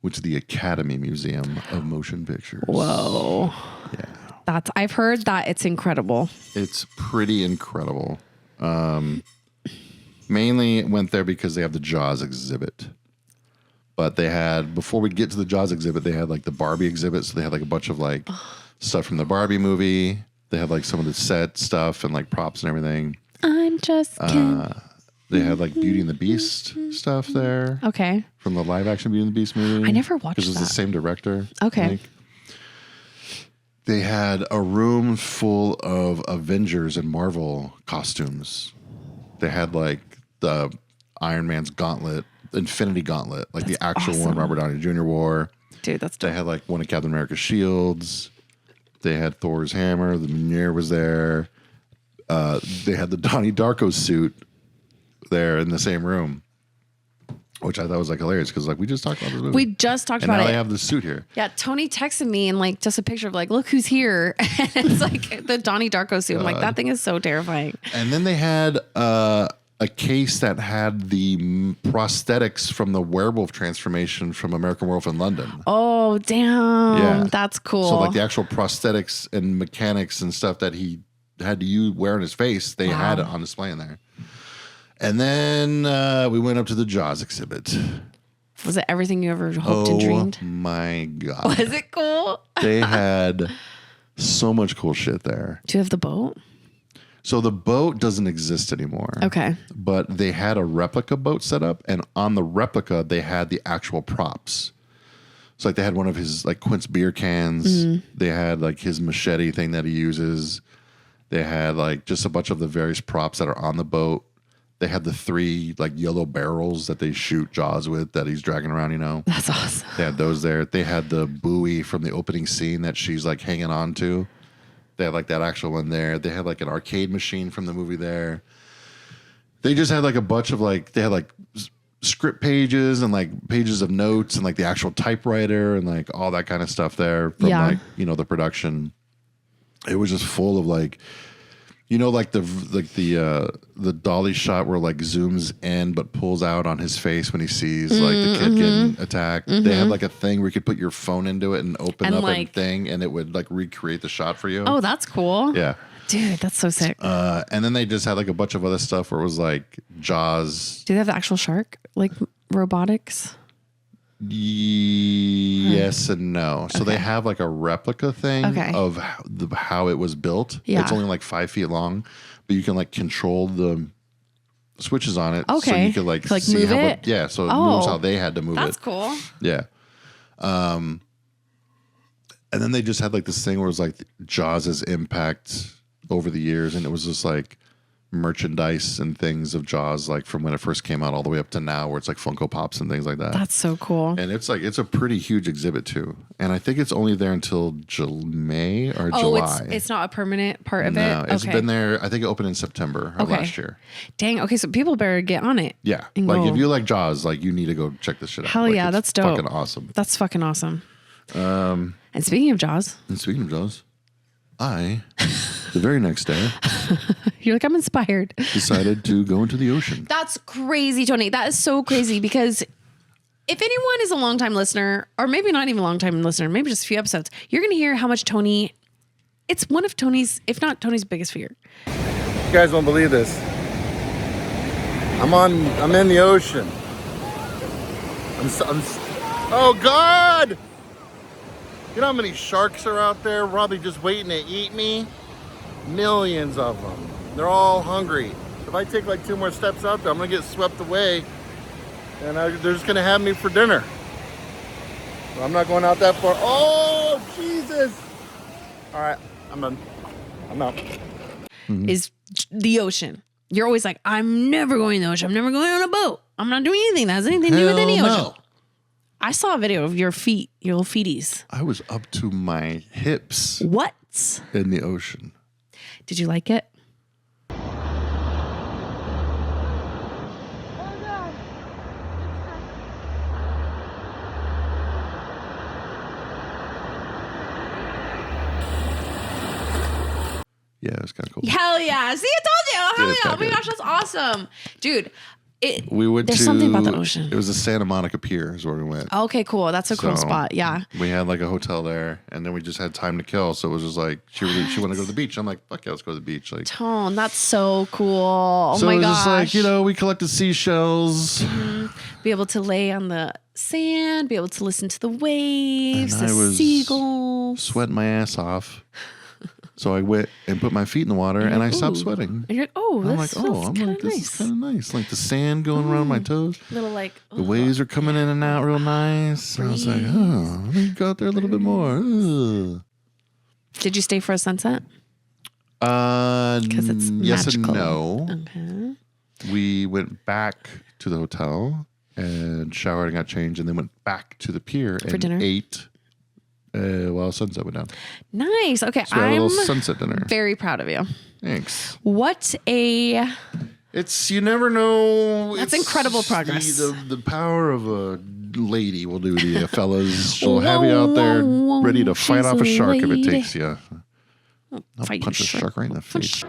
which is the Academy Museum of Motion Pictures. Whoa. Yeah. I've heard that it's incredible. It's pretty incredible. Mainly went there because they have the Jaws exhibit. But they had, before we get to the Jaws exhibit, they had like the Barbie exhibit. So they had like a bunch of like stuff from the Barbie movie. They had like some of the set stuff and like props and everything. I'm just kidding. They had like Beauty and the Beast stuff there. Okay. From the live action Beauty and the Beast movie. I never watched that. Because it was the same director. Okay. I think. They had a room full of Avengers and Marvel costumes. They had like the Iron Man's gauntlet, Infinity Gauntlet, like That's the actual awesome. one Robert Downey Jr. wore. Dude, that's dope. They had like one of Captain America's shields. They had Thor's hammer. The Mjolnir was there. They had the Donnie Darko suit there in the same room, which I thought was like hilarious because like we just talked about this movie. We just talked and about now it. they have the suit here. Yeah, Tony texted me and like just a picture of like, look who's here. And it's like the Donnie Darko suit. I'm like, that thing is so terrifying. And then they had a case that had the prosthetics from the werewolf transformation from American Werewolf in London. Oh, damn. Yeah. That's cool. So like the actual prosthetics and mechanics and stuff that he had to wear on his face, they had it on display in there. And then we went up to the Jaws exhibit. Was it everything you ever hoped and dreamed? Oh my God. Was it cool? They had so much cool shit there. Do you have the boat? So the boat doesn't exist anymore. Okay. But they had a replica boat set up, and on the replica, they had the actual props. So like they had one of his like Quint's beer cans. They had like his machete thing that he uses. They had like just a bunch of the various props that are on the boat. They had the 3 like yellow barrels that they shoot Jaws with that he's dragging around, you know. That's awesome. They had those there. They had the buoy from the opening scene that she's like hanging on to. They had like that actual one there. They had like an arcade machine from the movie there. They just had like a bunch of like, they had like script pages and like pages of notes and like the actual typewriter and like all that kind of stuff there from like, you know, the production. It was just full of like, you know, like the dolly shot where like zooms in but pulls out on his face when he sees like the kid getting attacked. They had like a thing where you could put your phone into it and open up a thing and it would like recreate the shot for you. Oh, that's cool. Yeah. Dude, that's so sick. And then they just had like a bunch of other stuff where it was like Jaws. Do they have the actual shark? Like robotics? Yes and no. So they have like a replica thing of how it was built. Yeah. It's only like 5 feet long, but you can like control the switches on it. Okay. So you could like see move how it? yeah. So it moves how they had to move That's it. cool. Yeah. And then they just had like this thing where it was like Jaws' impact over the years, and it was just like merchandise and things of Jaws, like from when it first came out all the way up to now, where it's like Funko Pops and things like that. That's so cool. And it's like it's a pretty huge exhibit too, and I think it's only there until May or July. It's not a permanent part of it. No, it's been there. I think it opened in September of last year. Dang. Okay, so people better get on it. Yeah, and like go. if you like Jaws, like you need to go check this shit out. Hell Like, yeah, it's that's dope. Fucking awesome. That's fucking awesome. And speaking of Jaws, And speaking of Jaws, the very next day, you're like, I'm inspired. decided to go into the ocean. That's crazy, Tony. That is so crazy because if anyone is a longtime listener, or maybe not even a longtime listener, maybe just a few episodes, you're going to hear how much Tony, it's one of Tony's, if not Tony's biggest fear. You guys won't believe this. I'm in the ocean. Oh God! You know how many sharks are out there probably just waiting to eat me? Millions of them. They're all hungry. If I take like 2 more steps out there, I'm gonna get swept away and they're just gonna have me for dinner. So I'm not going out that far. Oh, Jesus! All right, I'm done. I'm out. Is the ocetion. You're always like, I'm never going in the ocean. I'm never going on a boat. I'm not doing anything that has anything to do with any ocean. I saw a video of your feet, your little feeties. I was up to my hips What? in the ocean. Did you like it? Yeah, it was kind of cool. Hell yeah. See, I told you. Hell it's yeah. Oh kinda my good. gosh, that's awesome. Dude, We went There's to something about the ocean. It was the Santa Monica Pier is where we went. Okay, cool. That's a cool So, spot. Yeah. We had like a hotel there, and then we just had time to kill. So it was just like she wanted to go to the beach. I'm like, fuck yeah, let's go to the beach. Like, Tone, that's so cool. Oh so my it was gosh. just like, we collected seashells. Be able to lay on the sand, be able to listen to the waves, And the I was seagulls. Sweating my ass off. So I went and put my feet in the water, and I stopped sweating. And you're like, oh, I'm this like, oh, this is kind of nice. Like the sand going around my toes. Little like The waves are coming in and out real nice. And I was like, oh, let me go out there a little bit more. Ugh. Did you stay for a sunset? Because it's yes magical. and no. Okay. We went back to the hotel and showered and got changed, and then went back to the pier For and dinner? ate while sunset went down. Nice. Okay, So we had a little I'm sunset dinner. very proud of you. Thanks. What a It's you never know. That's It's incredible progress. The power of a lady will do to you, fellas. She'll have you out there ready to fight She's off a a shark if it lady. takes you. I'll fighting punch a shark. shark right in the face.